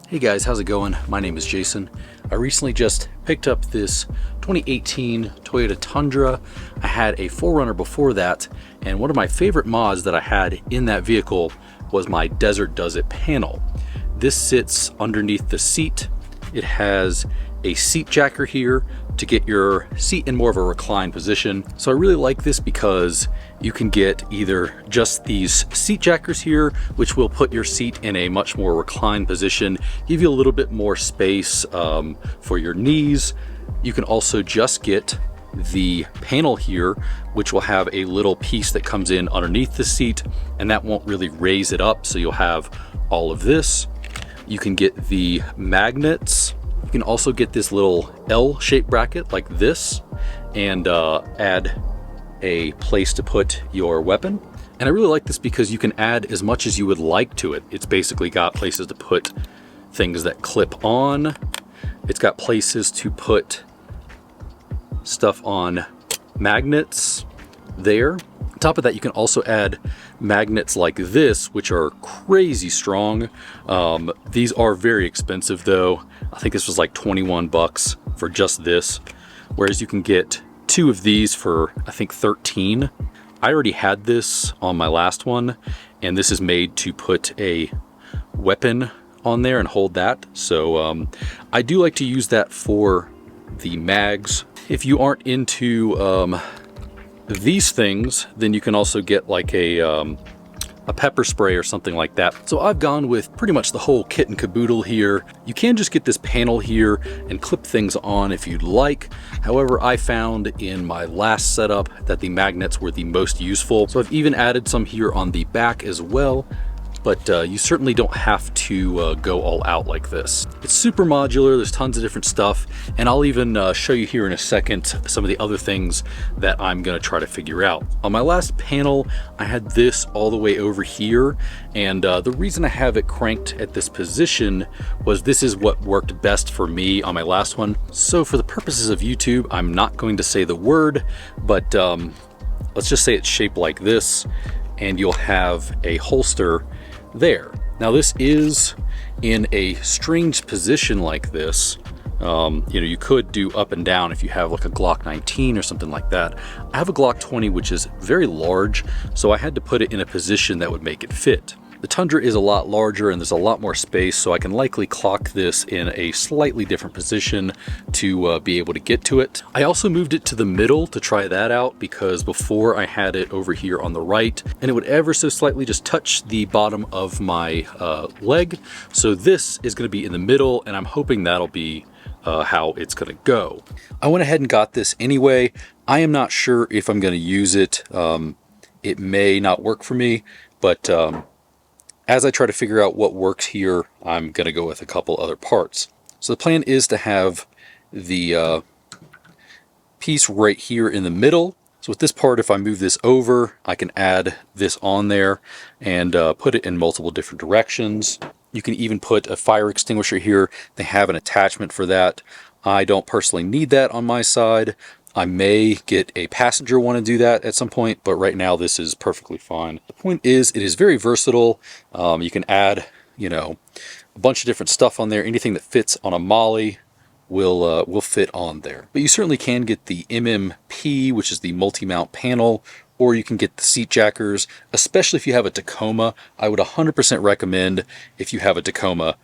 Hey guys, how's it going? My name is Jason. I recently just picked up this 2018 Toyota Tundra. I had a 4Runner before that, and one of my favorite mods that I had in that vehicle was my Desert Does It panel. This sits underneath the seat. It has a seat jacker here to get your seat in more of a reclined position. So I really like this because you can get either just these seat jackers here, which will put your seat in a much more reclined position, give you a little bit more space for your knees. You can also just get the panel here, which will have a little piece that comes in underneath the seat, and that won't really raise it up, so you'll have all of this. You can get the magnets. You can also get this little L-shaped bracket like this and add a place to put your weapon. And I really like this because you can add as much as you would like to it. It's basically got places to put things that clip on. It's got places to put stuff on magnets there. On top of that, you can also add magnets like this, which are crazy strong. These are very expensive though. I think this was like 21 bucks for just this, whereas you can get two of these for I think 13. I already had this on my last one, and this is made to put a weapon on there and hold that. So I do like to use that for the mags. If you aren't into these things, then you can also get like a pepper spray or something like that. So I've gone with pretty much the whole kit and caboodle here. You can just get this panel here and clip things on if you'd like. However, I found in my last setup that the magnets were the most useful. So I've even added some here on the back as well. But you certainly don't have to go all out like this. It's super modular, there's tons of different stuff, and I'll even show you here in a second some of the other things that I'm gonna try to figure out. On my last panel, I had this all the way over here, and the reason I have it cranked at this position was this is what worked best for me on my last one. So for the purposes of YouTube, I'm not going to say the word, but let's just say it's shaped like this, and you'll have a holster there. Now this is in a strange position like this. You know, you could do up and down if you have like a Glock 19 or something like that. I have a Glock 20 which is very large, so I had to put it in a position that would make it fit. The Tundra is a lot larger and there's a lot more space, so I can likely clock this in a slightly different position to be able to get to it. I also moved it to the middle to try that out because before I had it over here on the right and it would ever so slightly just touch the bottom of my leg. So this is going to be in the middle, and I'm hoping that'll be how it's going to go. I went ahead and got this anyway. I am not sure if I'm going to use it. It may not work for me, but as I try to figure out what works here, I'm going to go with a couple other parts. So the plan is to have the piece right here in the middle. So with this part, if I move this over, I can add this on there and put it in multiple different directions. You can even put a fire extinguisher here. They have an attachment for that. I don't personally need that on my side. I may get a passenger one to do that at some point, but right now this is perfectly fine. The point is, it is very versatile. You can add, you know, a bunch of different stuff on there. Anything that fits on a Molle will fit on there. But you certainly can get the MMP, which is the multi-mount panel, or you can get the seat jackers, especially if you have a Tacoma. I would 100% recommend, if you have a Tacoma,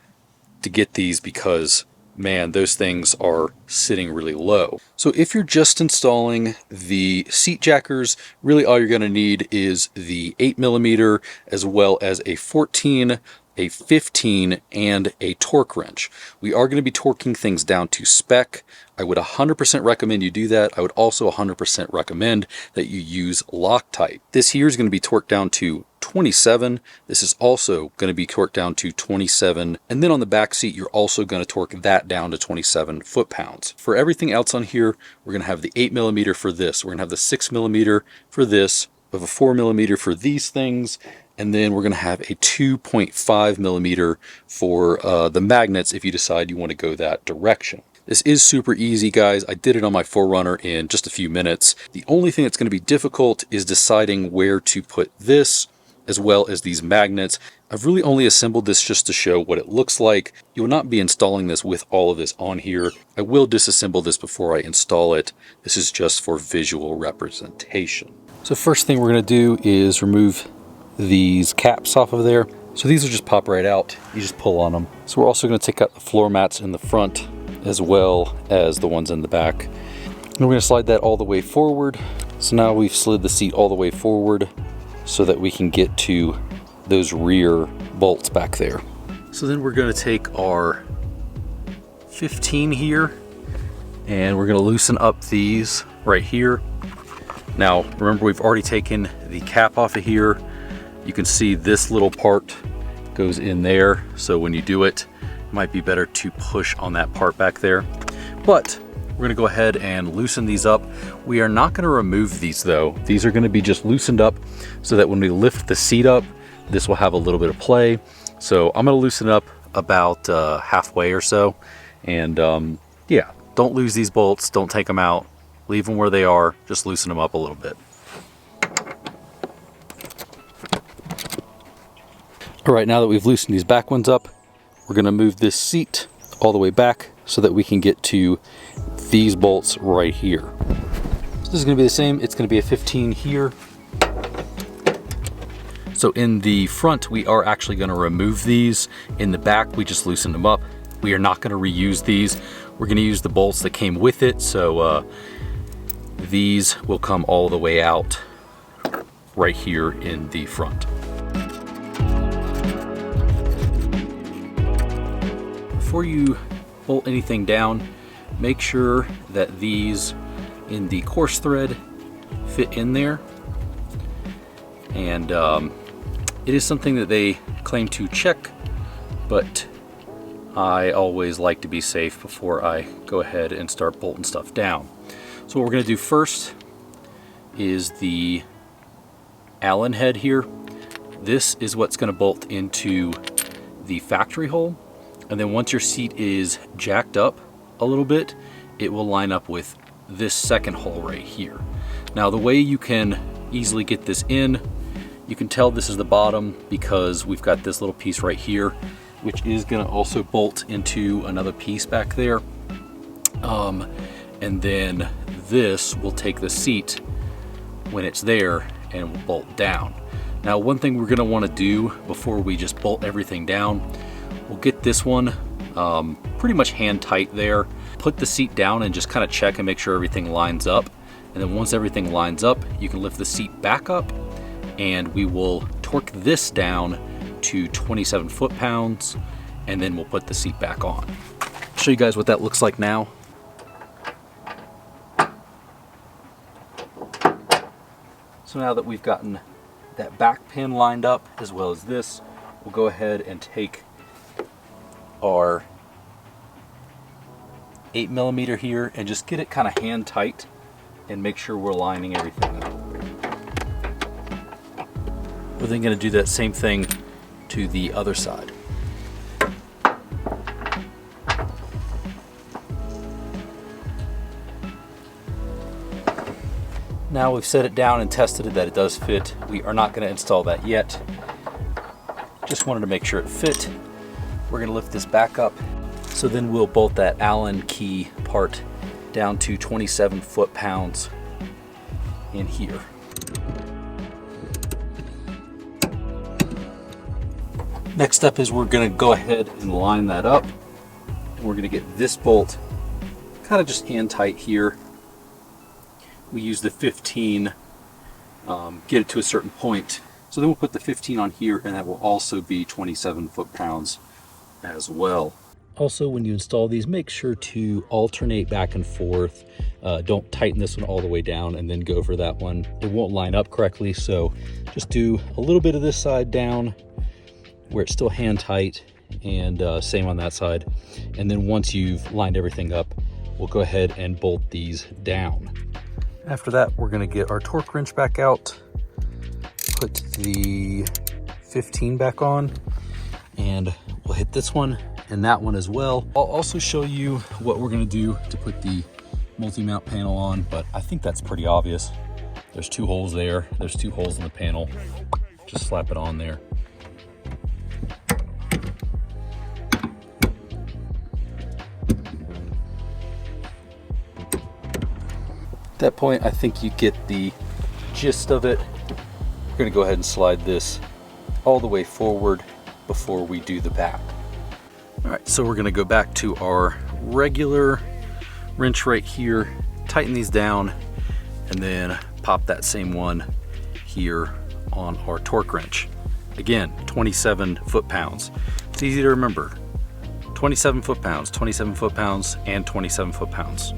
to get these because man, those things are sitting really low. So if you're just installing the seat jackers, really all you're going to need is the 8mm as well as a 14, a 15, and a torque wrench. We are going to be torquing things down to spec. I would 100% recommend you do that. I would also 100% recommend that you use Loctite. This here is going to be torqued down to 27. This is also going to be torqued down to 27. And then on the back seat, you're also going to torque that down to 27 foot-pounds. For everything else on here, we're going to have the 8mm for this. We're going to have the 6mm for this. We have a 4mm for these things. And then we're going to have a 2.5mm for the magnets if you decide you want to go that direction. This is super easy, guys. I did it on my 4Runner in just a few minutes. The only thing that's going to be difficult is deciding where to put this as well as these magnets. I've really only assembled this just to show what it looks like. You will not be installing this with all of this on here. I will disassemble this before I install it. This is just for visual representation. So first thing we're going to do is remove these caps off of there. So these will just pop right out. You just pull on them. So we're also going to take out the floor mats in the front as well as the ones in the back. And we're going to slide that all the way forward. So now we've slid the seat all the way forward so that we can get to those rear bolts back there. So then we're going to take our 15 here and we're going to loosen up these right here. Now remember, we've already taken the cap off of here. You can see this little part goes in there, so when you do it, it might be better to push on that part back there. But we're going to go ahead and loosen these up. We are not going to remove these though. These are going to be just loosened up so that when we lift the seat up, this will have a little bit of play. So I'm going to loosen up about halfway or so. And yeah, don't lose these bolts. Don't take them out. Leave them where they are. Just loosen them up a little bit. All right, now that we've loosened these back ones up, we're going to move this seat all the way back so that we can get to these bolts right here. So this is going to be the same. It's going to be a 15 here. So in the front, we are actually going to remove these. In the back, we just loosened them up. We are not going to reuse these. We're going to use the bolts that came with it. So these will come all the way out right here in the front. Before you bolt anything down, make sure that these in the course thread fit in there. And it is something that they claim to check, but I always like to be safe before I go ahead and start bolting stuff down. So what we're going to do first is the Allen head here. This is what's going to bolt into the factory hole. And then once your seat is jacked up a little bit, it will line up with this second hole right here. Now the way you can easily get this in, you can tell this is the bottom because we've got this little piece right here, which is going to also bolt into another piece back there. And then this will take the seat when it's there and will bolt down. Now one thing we're going to want to do before we just bolt everything down, we'll get this one pretty much hand tight there. Put the seat down and just kind of check and make sure everything lines up. And then once everything lines up, you can lift the seat back up and we will torque this down to 27 foot-pounds and then we'll put the seat back on. I'll show you guys what that looks like now. So now that we've gotten that back pin lined up as well as this, we'll go ahead and take our 8mm here and just get it kind of hand tight and make sure we're lining everything up. We're then going to do that same thing to the other side. Now we've set it down and tested it that it does fit. We are not going to install that yet. Just wanted to make sure it fit. We're going to lift this back up. So then we'll bolt that Allen key part down to 27 foot-pounds in here. Next up is we're going to go ahead and line that up. And we're going to get this bolt kind of just hand tight here. We use the 15, get it to a certain point. So then we'll put the 15 on here and that will also be 27 foot-pounds as well. Also, when you install these, make sure to alternate back and forth. Don't tighten this one all the way down and then go for that one. It won't line up correctly, so just do a little bit of this side down where it's still hand tight, and same on that side. And then once you've lined everything up, we'll go ahead and bolt these down. After that, we're going to get our torque wrench back out, put the 15 back on, and we'll hit this one and that one as well. I'll also show you what we're going to do to put the multi-mount panel on, but I think that's pretty obvious. There's two holes there. There's two holes in the panel. Just just slap it on there. At that point, I think you get the gist of it. We're going to go ahead and slide this all the way forward before we do the back. All right, so we're going to go back to our regular wrench right here, tighten these down, and then pop that same one here on our torque wrench. Again, 27 foot-pounds. It's easy to remember. 27 foot-pounds, 27 foot-pounds, and 27 foot-pounds.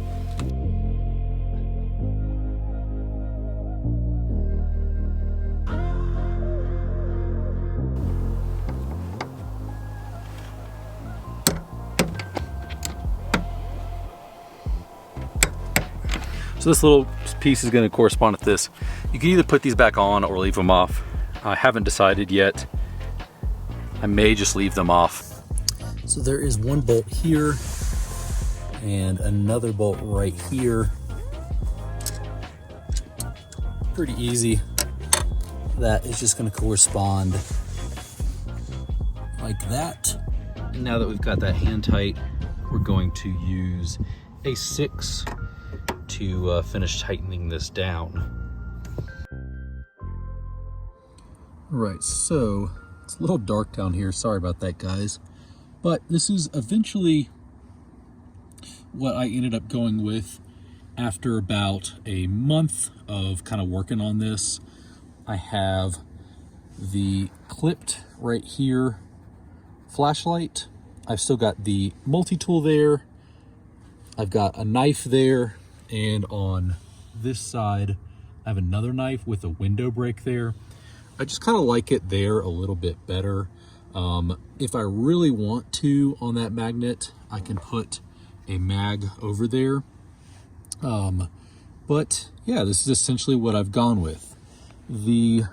So this little piece is going to correspond with this. You can either put these back on or leave them off. I haven't decided yet. I may just leave them off. So there is one bolt here and another bolt right here. Pretty easy. That is just going to correspond like that. And now that we've got that hand tight, we're going to use a 6 to finish tightening this down. All right, so it's a little dark down here. Sorry about that, guys. But this is eventually what I ended up going with after about a month of kind of working on this. I have the clipped right here flashlight. I've still got the multi-tool there. I've got a knife there. And on this side, I have another knife with a window break there. I just kind of like it there a little bit better. If I really want to on that magnet, I can put a mag over there. But yeah, this is essentially what I've gone with. The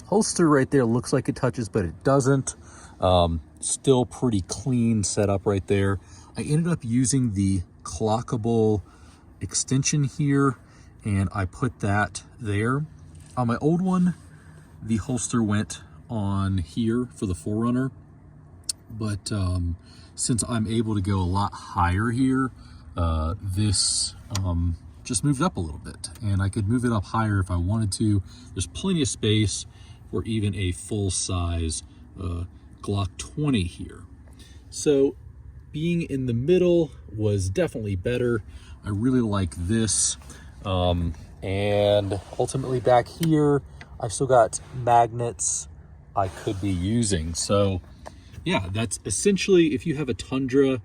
holster right there looks like it touches, but it doesn't. Still pretty clean setup right there. I ended up using the clockable extension here, and I put that there. On my old one, the holster went on here for the 4Runner, but since I'm able to go a lot higher here, this just moved up a little bit, and I could move it up higher if I wanted to. There's plenty of space for even a full-size Glock 20 here. So being in the middle was definitely better. I really like this. And ultimately back here, I've still got magnets I could be using. So yeah, that's essentially, if you have a Tundra,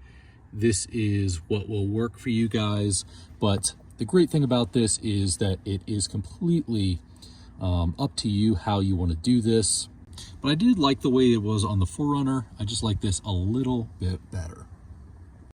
this is what will work for you guys. But the great thing about this is that it is completely up to you how you want to do this. But I did like the way it was on the 4Runner. I just like this a little bit better.